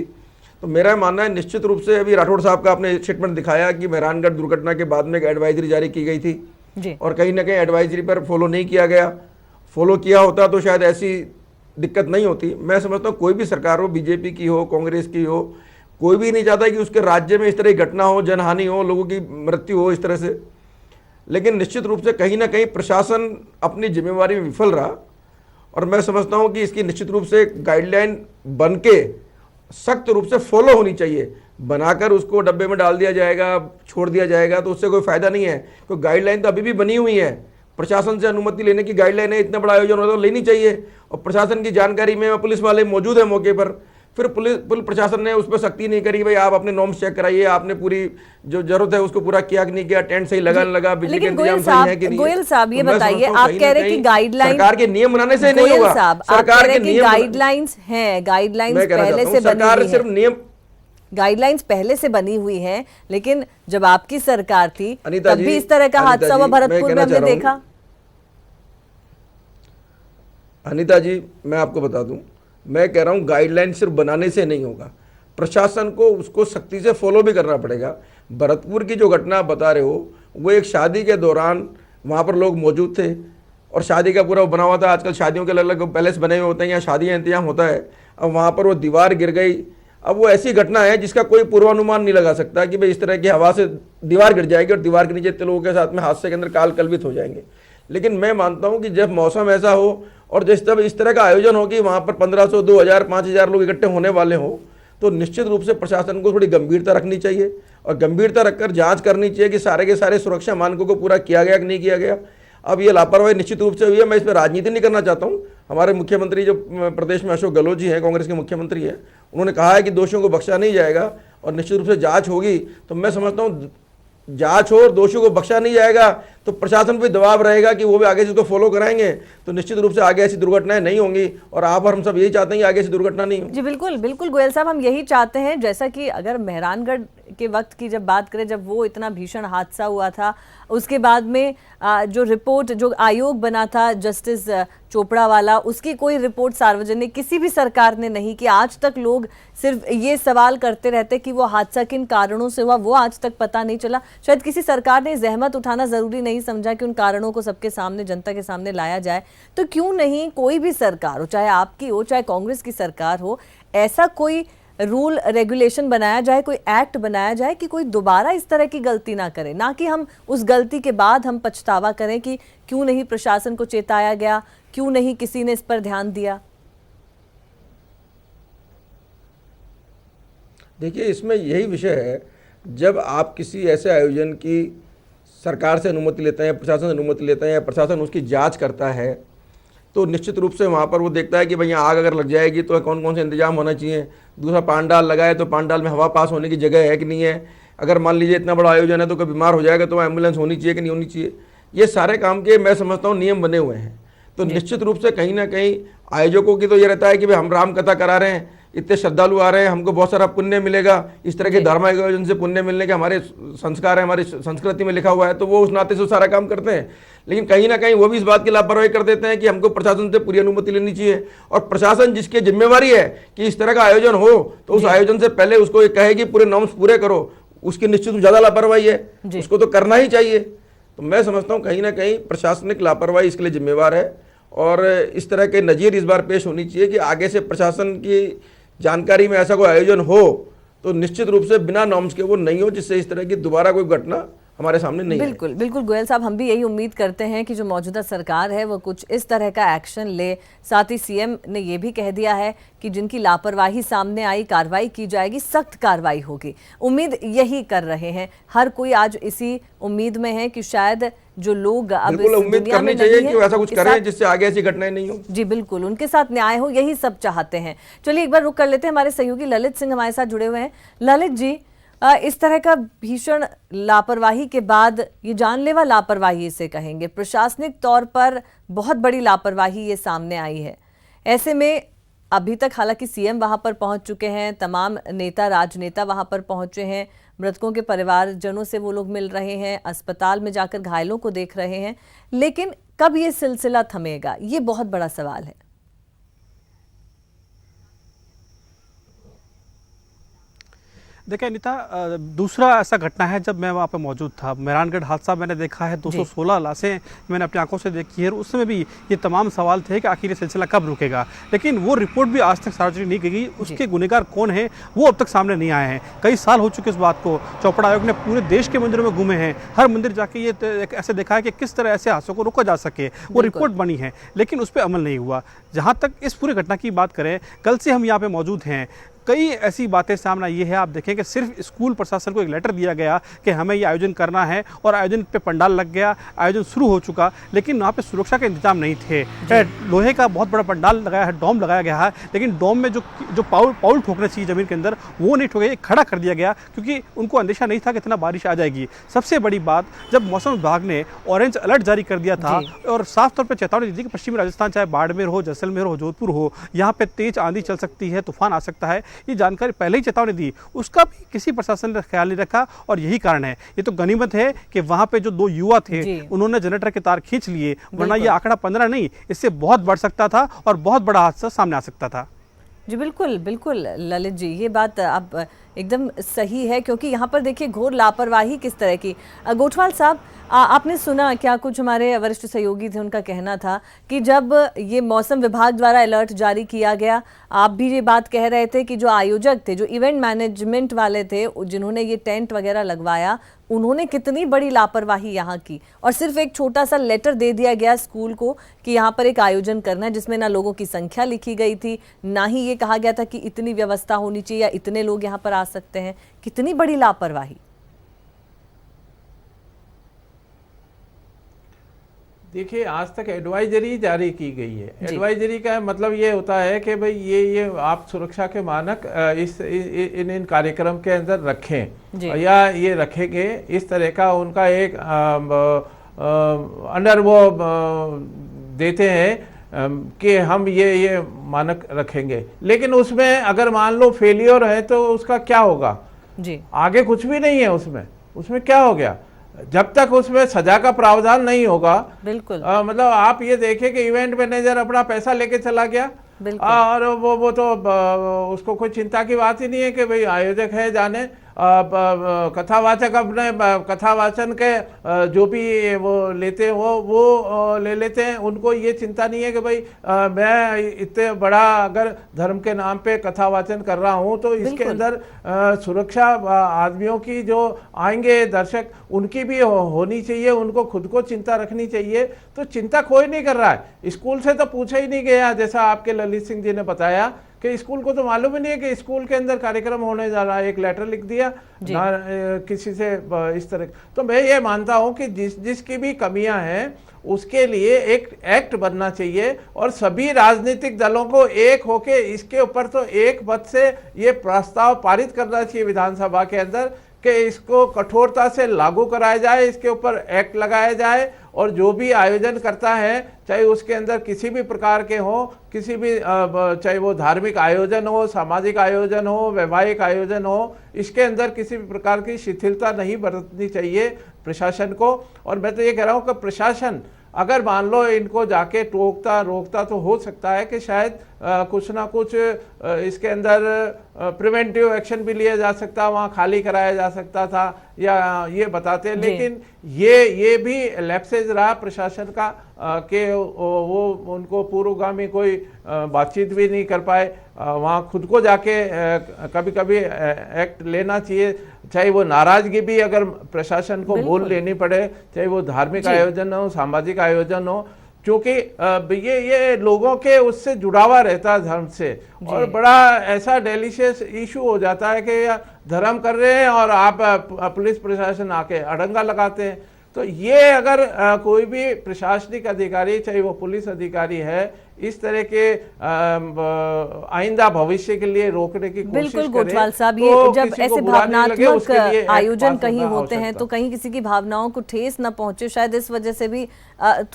तो मेरा मानना है निश्चित रूप से, अभी राठौड़ साहब का आपने स्टेटमेंट दिखाया कि मेहरानगढ़ दुर्घटना के बाद में एक एडवाइजरी जारी की गई थी और कहीं ना कहीं एडवाइजरी पर फॉलो नहीं किया गया। फॉलो किया होता तो शायद ऐसी दिक्कत नहीं होती। मैं समझता हूँ कोई भी सरकार हो, बीजेपी की हो, कांग्रेस की हो, कोई भी नहीं चाहता कि उसके राज्य में इस तरह की घटना हो, जनहानि हो, लोगों की मृत्यु हो इस तरह से। लेकिन निश्चित रूप से कहीं ना कहीं प्रशासन अपनी जिम्मेवारी में विफल रहा और मैं समझता हूँ कि इसकी निश्चित रूप से गाइडलाइन बन के सख्त रूप से फॉलो होनी चाहिए। बनाकर उसको डब्बे में डाल दिया जाएगा, छोड़ दिया जाएगा, तो उससे कोई फायदा नहीं है। क्योंकि गाइडलाइन तो अभी भी बनी हुई है, प्रशासन से अनुमति लेने की गाइडलाइन है। इतना बड़ा आयोजन होता तो लेनी चाहिए और प्रशासन की जानकारी में पुलिस वाले मौजूद है मौके पर, फिर पुलिस प्रशासन ने उस पर सख्ती नहीं करी, भाई आप अपने नॉर्म्स चेक कराइए, आपने पूरी जो जरूरत है उसको पूरा किया कि नहीं किया, टेंट सही लगा लगा, बिजली के इंतजाम सही है कि नहीं। गोयल साहब ये बताइए, आप कह रहे हैं कि गाइडलाइन सरकार के नियम बनाने से नहीं होगा। सरकार के नियम गाइडलाइंस हैं, गाइडलाइंस पहले से बनी सिर्फ नियम गाइडलाइंस पहले से बनी हुई हैं, लेकिन जब आपकी सरकार थी तब भी इस तरह का हादसा हुआ भरतपुर में, हमने देखा। अनीता जी, मैं आपको बता दूं, मैं कह रहा हूं गाइडलाइन सिर्फ बनाने से नहीं होगा, प्रशासन को उसको सख्ती से फॉलो भी करना पड़ेगा। भरतपुर की जो घटना बता रहे हो, वो एक शादी के दौरान वहाँ पर लोग मौजूद थे और शादी का पूरा बना हुआ था। आजकल शादियों के अलग अलग पैलेस बने हुए होते हैं, यहाँ शादी का इंतजाम होता है। अब वहाँ पर वो दीवार गिर गई। अब वो ऐसी घटना है जिसका कोई पूर्वानुमान नहीं लगा सकता कि भाई इस तरह की हवा से दीवार गिर जाएगी और दीवार के नीचे इतने लोगों के साथ में हादसे के अंदर काल कल्पित हो जाएंगे। लेकिन मैं मानता हूं कि जब मौसम ऐसा हो और जब इस तरह का आयोजन हो कि वहाँ पर 1500, 2000, 5000 लोग इकट्ठे होने वाले हो, तो निश्चित रूप से प्रशासन को थोड़ी गंभीरता रखनी चाहिए और गंभीरता रखकर जांच करनी चाहिए कि सारे के सारे सुरक्षा मानकों को पूरा किया गया कि नहीं किया गया। अब ये लापरवाही निश्चित रूप से हुई है, मैं इस पर राजनीति नहीं करना चाहता हूँ, हमारे मुख्यमंत्री जो प्रदेश में अशोक गहलोत जी हैं, कांग्रेस के मुख्यमंत्री हैं, उन्होंने कहा है कि दोषियों को बख्शा नहीं जाएगा और निश्चित रूप से जांच होगी। तो मैं समझता हूँ जांच हो और दोषियों को बख्शा नहीं जाएगा तो प्रशासन पे दबाव रहेगा कि वो भी आगे से इसको फॉलो कराएंगे, तो निश्चित रूप से आगे ऐसी दुर्घटनाएं नहीं होंगी। और आप और हम सब यही चाहते हैं कि आगे ऐसी दुर्घटना नहीं हो। जी बिल्कुल बिल्कुल गोयल साहब, हम यही चाहते हैं। जैसा कि अगर मेहरानगढ़ के वक्त की जब बात करें, जब वो इतना भीषण हादसा हुआ था, उसके बाद में जो रिपोर्ट, जो आयोग बना था जस्टिस चोपड़ा वाला, उसकी कोई रिपोर्ट सार्वजनिक किसी भी सरकार ने नहीं की। आज तक लोग सिर्फ ये सवाल करते रहते कि वो हादसा किन कारणों से हुआ, वो आज तक पता नहीं चला। शायद किसी सरकार ने जहमत उठाना जरूरी नहीं समझा कि उन कारणों को सबके सामने, जनता के सामने लाया जाए। तो क्यों नहीं कोई भी सरकार हो, चाहे आपकी हो चाहे कांग्रेस की सरकार हो, ऐसा कोई रूल रेगुलेशन बनाया जाए, कोई एक्ट बनाया जाए कि कोई दोबारा इस तरह की गलती ना करे, ना कि हम उस गलती के बाद हम पछतावा करें कि क्यों नहीं प्रशासन को चेताया गया, क्यों नहीं किसी ने इस पर ध्यान दिया। देखिए, इसमें यही विषय है, जब आप किसी ऐसे आयोजन की सरकार से अनुमति लेते हैं, प्रशासन से अनुमति लेते हैं, या प्रशासन उसकी जांच करता है, तो निश्चित रूप से वहाँ पर वो देखता है कि भाई यहाँ आग अगर लग जाएगी तो कौन कौन से इंतजाम होना चाहिए। दूसरा, पांडाल लगाए तो पांडाल में हवा पास होने की जगह है कि नहीं है। अगर मान लीजिए इतना बड़ा आयोजन है तो कोई बीमार हो जाएगा तो एम्बुलेंस होनी चाहिए कि नहीं होनी चाहिए। ये सारे काम के मैं समझता हूँ नियम बने हुए हैं। तो निश्चित रूप से कहीं ना कहीं आयोजकों की तो ये रहता है कि भाई हम राम कथा करा रहे हैं, इतने श्रद्धालु आ रहे हैं, हमको बहुत सारा पुण्य मिलेगा। इस तरह के धार्मिक आयोजन से पुण्य मिलने के हमारे संस्कार है, हमारी संस्कृति में लिखा हुआ है, तो वो उस नाते से सारा काम करते हैं। लेकिन कहीं ना कहीं वो भी इस बात की लापरवाही कर देते हैं कि हमको प्रशासन से पूरी अनुमति लेनी चाहिए। और प्रशासन जिसकी जिम्मेवारी है कि इस तरह का आयोजन हो, तो उस आयोजन से पहले उसको ये कहे कि पूरे नॉर्म्स पूरे करो, उसकी निश्चित ज़्यादा लापरवाही है, उसको तो करना ही चाहिए। तो मैं समझता हूँ कहीं ना कहीं प्रशासनिक लापरवाही इसके लिए जिम्मेवार है। और इस तरह के नज़ीर इस बार पेश होनी चाहिए कि आगे से प्रशासन की जानकारी में ऐसा कोई आयोजन हो तो निश्चित रूप से बिना नॉर्म्स के वो नहीं हो, जिससे इस तरह की दोबारा कोई घटना हमारे सामने नहीं है। बिल्कुल बिल्कुल गोयल साहब, हम भी यही उम्मीद करते हैं कि जो मौजूदा सरकार है वो कुछ इस तरह का एक्शन ले। साथ ही सीएम ने ये भी कह दिया है कि जिनकी लापरवाही सामने आई, कार्रवाई की जाएगी, सख्त कार्रवाई होगी। उम्मीद यही कर रहे हैं, हर कोई आज इसी उम्मीद में है कि शायद जो लोग अब इस उम्मीद दुनिया में करनी चाहिए नहीं कि है, ऐसा कुछ करें जिससे आगे ऐसी घटनाएं नहीं हो। जी बिल्कुल, उनके साथ न्याय हो, यही सब चाहते हैं। चलिए एक बार रुक कर लेते हैं, हमारे सहयोगी ललित सिंह हमारे साथ जुड़े हुए हैं। ललित जी, इस तरह का भीषण लापरवाही के बाद, ये जानलेवा लापरवाही इसे कहेंगे, प्रशासनिक तौर पर बहुत बड़ी लापरवाही ये सामने आई है। ऐसे में अभी तक हालांकि सीएम वहां पर पहुंच चुके हैं, तमाम नेता राजनेता वहां पर पहुंचे हैं, मृतकों के परिवारजनों से वो लोग मिल रहे हैं, अस्पताल में जाकर घायलों को देख रहे हैं, लेकिन कब ये सिलसिला थमेगा, ये बहुत बड़ा सवाल है। देखिए अनीता, दूसरा ऐसा घटना है जब मैं वहाँ पे मौजूद था। मेहरानगढ़ हादसा मैंने देखा है, 216 लाशें मैंने अपनी आंखों से देखी है। उस समय भी ये तमाम सवाल थे कि आखिर ये सिलसिला कब रुकेगा, लेकिन वो रिपोर्ट भी आज तक सार्वजनिक नहीं की गई। उसके गुनहगार कौन है वो अब तक सामने नहीं आए हैं। कई साल हो चुके इस बात को। चोपड़ा आयोग ने पूरे देश के मंदिरों में घूमे हैं, हर मंदिर जाके ये ऐसे देखा है कि किस तरह ऐसे हादसों को रोका जा सके। वो रिपोर्ट बनी है लेकिन उस पर अमल नहीं हुआ। जहाँ तक इस पूरी घटना की बात करें, कल से हम यहाँ पे मौजूद हैं, कई ऐसी बातें सामने आई है। आप देखें कि सिर्फ स्कूल प्रशासन को एक लेटर दिया गया कि हमें ये आयोजन करना है और आयोजन पे पंडाल लग गया, आयोजन शुरू हो चुका, लेकिन वहाँ पे सुरक्षा के इंतजाम नहीं थे। लोहे का बहुत बड़ा पंडाल लगाया है, डोम लगाया गया है, लेकिन डोम में जो पाउल ठोकना चाहिए ज़मीन के अंदर वो नहीं ठोके, खड़ा कर दिया गया क्योंकि उनको अंदेशा नहीं था कि इतना बारिश आ जाएगी। सबसे बड़ी बात, जब मौसम विभाग ने ऑरेंज अलर्ट जारी कर दिया था और साफ तौर पर चेतावनी दी कि पश्चिमी राजस्थान चाहे बाड़मेर हो, जैसलमेर हो, जोधपुर हो, यहाँ पे तेज आंधी चल सकती है, तूफान आ सकता है, ये जानकारी पहले ही चेतावनी दी, उसका भी किसी प्रशासन ने ख्याल नहीं रखा। और यही कारण है, ये तो गनीमत है कि वहां पे जो 2 युवा थे उन्होंने जनरेटर के तार खींच लिए, वरना ये आंकड़ा 15 नहीं, इससे बहुत बढ़ सकता था और बहुत बड़ा हादसा सामने आ सकता था। जी बिल्कुल बिल्कुल ललित जी, ये बात अब एकदम सही है, क्योंकि यहाँ पर देखिए घोर लापरवाही किस तरह की। गोठवाल साहब, आपने सुना क्या, कुछ हमारे वरिष्ठ सहयोगी थे, उनका कहना था कि जब ये मौसम विभाग द्वारा अलर्ट जारी किया गया, आप भी ये बात कह रहे थे कि जो आयोजक थे, जो इवेंट मैनेजमेंट वाले थे, जिन्होंने ये टेंट वगैरह लगवाया, उन्होंने कितनी बड़ी लापरवाही यहाँ की, और सिर्फ एक छोटा सा लेटर दे दिया गया स्कूल को कि यहाँ पर एक आयोजन करना है, जिसमें ना लोगों की संख्या लिखी गई थी, ना ही ये कहा गया था कि इतनी व्यवस्था होनी चाहिए या इतने लोग यहाँ पर आ सकते हैं। कितनी बड़ी लापरवाही। देखिए, आज तक एडवाइजरी जारी की गई है। जी। एडवाइजरी का मतलब ये होता है कि भाई ये आप सुरक्षा के मानक इन कार्यक्रम के अंदर रखें जी। या ये रखेंगे, इस तरह का उनका एक अंडर वो देते हैं कि हम ये मानक रखेंगे। लेकिन उसमें अगर मान लो फेलियर है तो उसका क्या होगा? जी, आगे कुछ भी नहीं है उसमें क्या हो गया? जब तक उसमें सजा का प्रावधान नहीं होगा, बिल्कुल मतलब आप ये देखें कि इवेंट मैनेजर अपना पैसा लेके चला गया बिल्कुल। और वो तो उसको कोई चिंता की बात ही नहीं है कि भाई आयोजक है जाने, कथावाचक अपने कथावाचन के जो भी वो लेते हैं वो ले लेते हैं। उनको ये चिंता नहीं है कि भाई मैं इतने बड़ा अगर धर्म के नाम पे कथावाचन कर रहा हूँ तो इसके अंदर सुरक्षा आदमियों की जो आएंगे दर्शक उनकी भी होनी चाहिए, उनको खुद को चिंता रखनी चाहिए। तो चिंता कोई नहीं कर रहा है। स्कूल से तो पूछा ही नहीं गया, जैसा आपके ललित सिंह जी ने बताया कि स्कूल को तो मालूम ही नहीं है कि स्कूल के अंदर कार्यक्रम होने जा रहा है। एक लेटर लिख दिया ना किसी से इस तरह। तो मैं ये मानता हूं कि जिसकी भी कमियां हैं उसके लिए एक एक्ट बनना चाहिए और सभी राजनीतिक दलों को एक होके इसके ऊपर तो एक मत से ये प्रस्ताव पारित करना चाहिए विधानसभा के अंदर कि इसको कठोरता से लागू कराया जाए, इसके ऊपर एक्ट लगाया जाए और जो भी आयोजन करता है चाहे उसके अंदर किसी भी प्रकार के हो, किसी भी चाहे वो धार्मिक आयोजन हो, सामाजिक आयोजन हो, वैवाहिक आयोजन हो, इसके अंदर किसी भी प्रकार की शिथिलता नहीं बरतनी चाहिए प्रशासन को। और मैं तो ये कह रहा हूँ कि प्रशासन अगर मान लो इनको जाके टोकता रोकता तो हो सकता है कि शायद कुछ ना कुछ इसके अंदर प्रिवेंटिव एक्शन भी लिया जा सकता, वहाँ खाली कराया जा सकता था या ये बताते। लेकिन ये भी लैप्सेज रहा प्रशासन का कि वो उनको पूर्वगामी कोई बातचीत भी नहीं कर पाए। वहाँ खुद को जाके कभी कभी एक्ट लेना चाहिए, चाहे वो नाराजगी भी अगर प्रशासन को बोल लेनी पड़े, चाहे वो धार्मिक आयोजन हो, सामाजिक आयोजन हो, क्योंकि ये लोगों के उससे जुड़ावा रहता है धर्म से। और बड़ा ऐसा डेलिशियस इशू हो जाता है कि धर्म कर रहे हैं और आप पुलिस प्रशासन आके अड़ंगा लगाते हैं। तो ये अगर कोई भी प्रशासनिक अधिकारी चाहे वो पुलिस अधिकारी है इस तरह के आइंदा भविष्य के लिए रोकने की कोशिश करे। बिल्कुल गोठवाल साहब, ये जब ऐसे भावनात्मक आयोजन कहीं होते हैं तो कहीं किसी की भावनाओं को ठेस न पहुंचे, शायद इस वजह से भी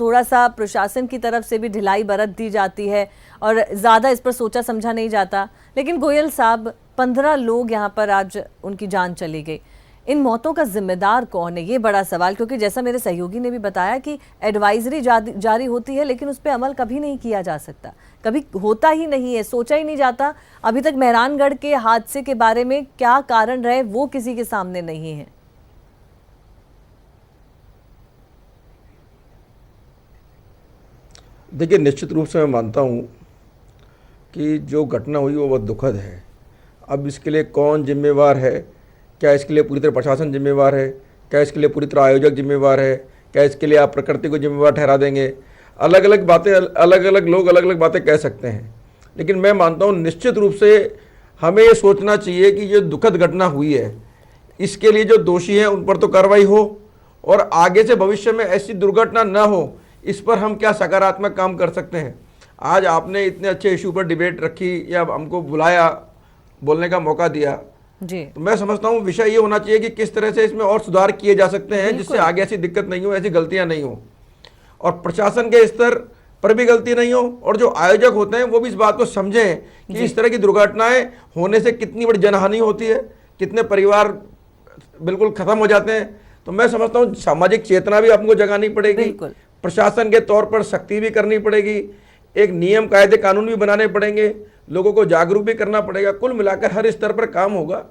थोड़ा सा प्रशासन की तरफ से भी ढिलाई बरत दी जाती है और ज्यादा इस पर सोचा समझा नहीं जाता। लेकिन गोयल साहब, 15 लोग यहाँ पर आज उनकी जान चली गई, इन मौतों का जिम्मेदार कौन है, ये बड़ा सवाल। क्योंकि जैसा मेरे सहयोगी ने भी बताया कि एडवाइजरी जारी होती है लेकिन उस पर अमल कभी नहीं किया जा सकता, कभी होता ही नहीं है, सोचा ही नहीं जाता। अभी तक मेहरानगढ़ के हादसे के बारे में क्या कारण रहे वो किसी के सामने नहीं है। देखिए, निश्चित रूप से मैं मानता हूँ कि जो घटना हुई वो बहुत दुखद है। अब इसके लिए कौन जिम्मेवार है? क्या इसके लिए पूरी तरह प्रशासन जिम्मेवार है? क्या इसके लिए पूरी तरह आयोजक जिम्मेवार है? क्या इसके लिए आप प्रकृति को जिम्मेवार ठहरा देंगे? अलग अलग बातें, अलग अलग लोग अलग अलग बातें कह सकते हैं। लेकिन मैं मानता हूँ निश्चित रूप से हमें ये सोचना चाहिए कि ये दुखद घटना हुई है, इसके लिए जो दोषी हैं उन पर तो कार्रवाई हो और आगे से भविष्य में ऐसी दुर्घटना न हो, इस पर हम क्या सकारात्मक काम कर सकते हैं। आज आपने इतने अच्छे इशू पर डिबेट रखी या हमको बुलाया, बोलने का मौका दिया जी। तो मैं समझता हूँ विषय ये होना चाहिए कि किस तरह से इसमें और सुधार किए जा सकते हैं जिससे आगे ऐसी दिक्कत नहीं हो, ऐसी गलतियां नहीं हो और प्रशासन के स्तर पर भी गलती नहीं हो और जो आयोजक होते हैं वो भी इस बात को समझें कि इस तरह की दुर्घटनाएं होने से कितनी बड़ी जनहानि होती है, कितने परिवार बिल्कुल खत्म हो जाते हैं। तो मैं समझता हूँ सामाजिक चेतना भी आपको जगानी पड़ेगी, प्रशासन के तौर पर सख्ती भी करनी पड़ेगी, एक नियम कायदे कानून भी बनाने पड़ेंगे, लोगों को जागरूक भी करना पड़ेगा। कुल मिलाकर हर स्तर पर काम होगा,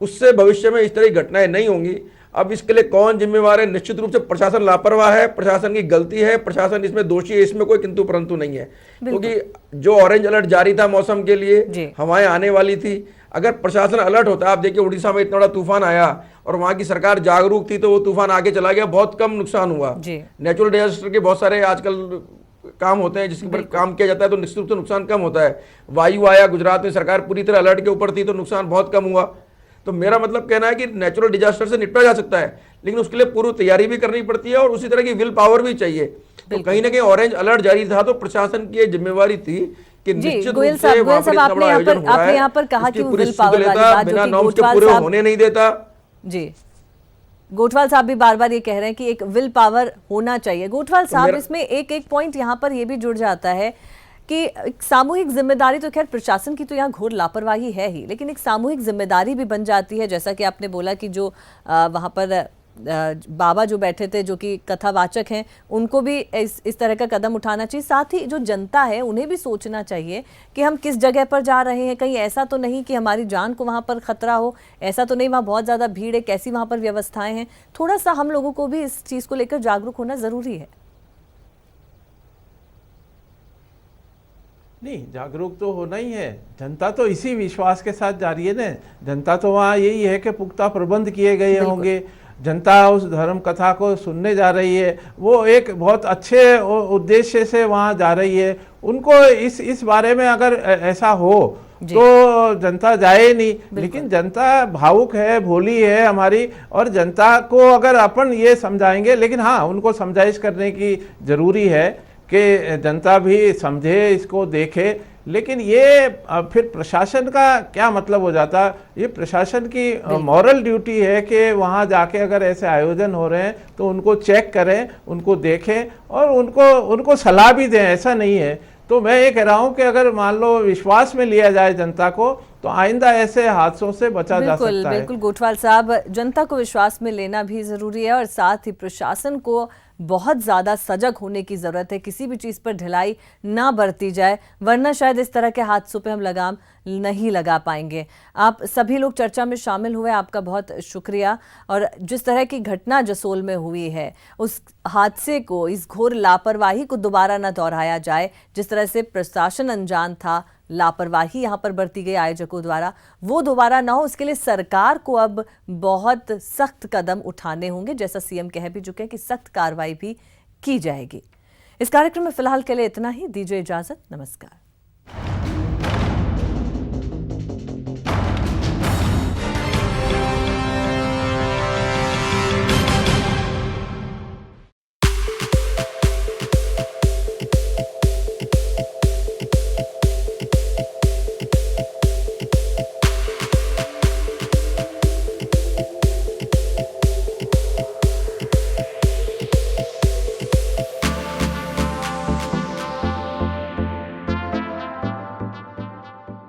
उससे भविष्य में इस तरह की घटनाएं नहीं होंगी। अब इसके लिए कौन जिम्मेवार है? निश्चित रूप से प्रशासन लापरवाह है, प्रशासन की गलती है, प्रशासन इसमें दोषी है, इसमें कोई किंतु परंतु नहीं है। क्योंकि जो ऑरेंज अलर्ट जारी था मौसम के लिए, हवाएं आने वाली थी, अगर प्रशासन अलर्ट होता, आप देखिए उड़ीसा में इतना बड़ा तूफान आया और वहां की सरकार जागरूक थी तो वो तूफान आगे चला गया, बहुत कम नुकसान हुआ। नेचुरल डिजास्टर के बहुत सारे आजकल काम होते हैं जिसके पर काम किया जाता है तो निश्चित रूप से नुकसान कम होता है। वायु आया, गुजरात में सरकार पूरी तरह अलर्ट के ऊपर थी तो नुकसान बहुत कम हुआ। तो मेरा मतलब कहना है कि नेचुरल डिजास्टर से निपटा जा सकता है लेकिन उसके लिए पूर्व तैयारी भी करनी पड़ती है और उसी तरह की विल पावर भी चाहिए। तो कहीं ना कहीं ऑरेंज अलर्ट जारी था, तो प्रशासन की ये जिम्मेवारी थी कि निश्चित रूप से वहां पर इतना बड़ा आयोजन हो रहा है, यहाँ पर कहा कि पूरी विल पावर वाली बात बिना जो कि नॉर्म्स के गोठवाल पूरे साहब होने नहीं देता। जी, गोठवाल साहब भी बार बार ये कह रहे हैं कि एक विल पावर होना चाहिए। गोठवाल साहब इसमें एक पॉइंट यहाँ पर ये भी जुड़ जाता है कि एक सामूहिक जिम्मेदारी, तो खैर प्रशासन की तो यहाँ घोर लापरवाही है ही, लेकिन एक सामूहिक जिम्मेदारी भी बन जाती है। जैसा कि आपने बोला कि जो वहाँ पर बाबा जो बैठे थे, जो कि कथावाचक हैं, उनको भी इस तरह का कदम उठाना चाहिए। साथ ही जो जनता है उन्हें भी सोचना चाहिए कि हम किस जगह पर जा रहे हैं, कहीं ऐसा तो नहीं कि हमारी जान को वहाँ पर खतरा हो, ऐसा तो नहीं वहाँ बहुत ज़्यादा भीड़ है, कैसी वहाँ पर व्यवस्थाएं हैं। थोड़ा सा हम लोगों को भी इस चीज़ को लेकर जागरूक होना ज़रूरी है। नहीं, जागरूक तो होना ही है। जनता तो इसी विश्वास के साथ जा रही है ना। जनता तो वहाँ यही है कि पुख्ता प्रबंध किए गए होंगे, जनता उस धर्म कथा को सुनने जा रही है, वो एक बहुत अच्छे उद्देश्य से वहाँ जा रही है। उनको इस बारे में अगर ऐसा हो तो जनता जाए नहीं, लेकिन जनता भावुक है, भोली है हमारी, और जनता को अगर अपन ये समझाएंगे, लेकिन हाँ उनको समझाइश करने की जरूरी है कि जनता भी समझे, इसको देखे। लेकिन ये फिर प्रशासन का क्या मतलब हो जाता? ये प्रशासन की मॉरल ड्यूटी है कि वहाँ जाके अगर ऐसे आयोजन हो रहे हैं तो उनको चेक करें, उनको देखें और उनको सलाह भी दें। ऐसा नहीं है। तो मैं ये कह रहा हूँ कि अगर मान लो विश्वास में लिया जाए जनता को, तो आइंदा ऐसे हादसों से बचा जा सकता है। बिल्कुल गोठवाल साहब, जनता को विश्वास में लेना भी जरूरी है और साथ ही प्रशासन को बहुत ज़्यादा सजग होने की ज़रूरत है। किसी भी चीज़ पर ढिलाई ना बरती जाए, वरना शायद इस तरह के हादसों पे हम लगाम नहीं लगा पाएंगे। आप सभी लोग चर्चा में शामिल हुए, आपका बहुत शुक्रिया। और जिस तरह की घटना जसोल में हुई है, उस हादसे को, इस घोर लापरवाही को दोबारा ना दोहराया जाए। जिस तरह से प्रशासन अनजान था, लापरवाही यहाँ पर बरती गई आयोजकों द्वारा, वो दोबारा ना हो, उसके लिए सरकार को अब बहुत सख्त कदम उठाने होंगे। जैसा सीएम कह भी चुके हैं कि सख्त कार्रवाई भी की जाएगी। इस कार्यक्रम में फिलहाल के लिए इतना ही। दीजिए इजाजत, नमस्कार।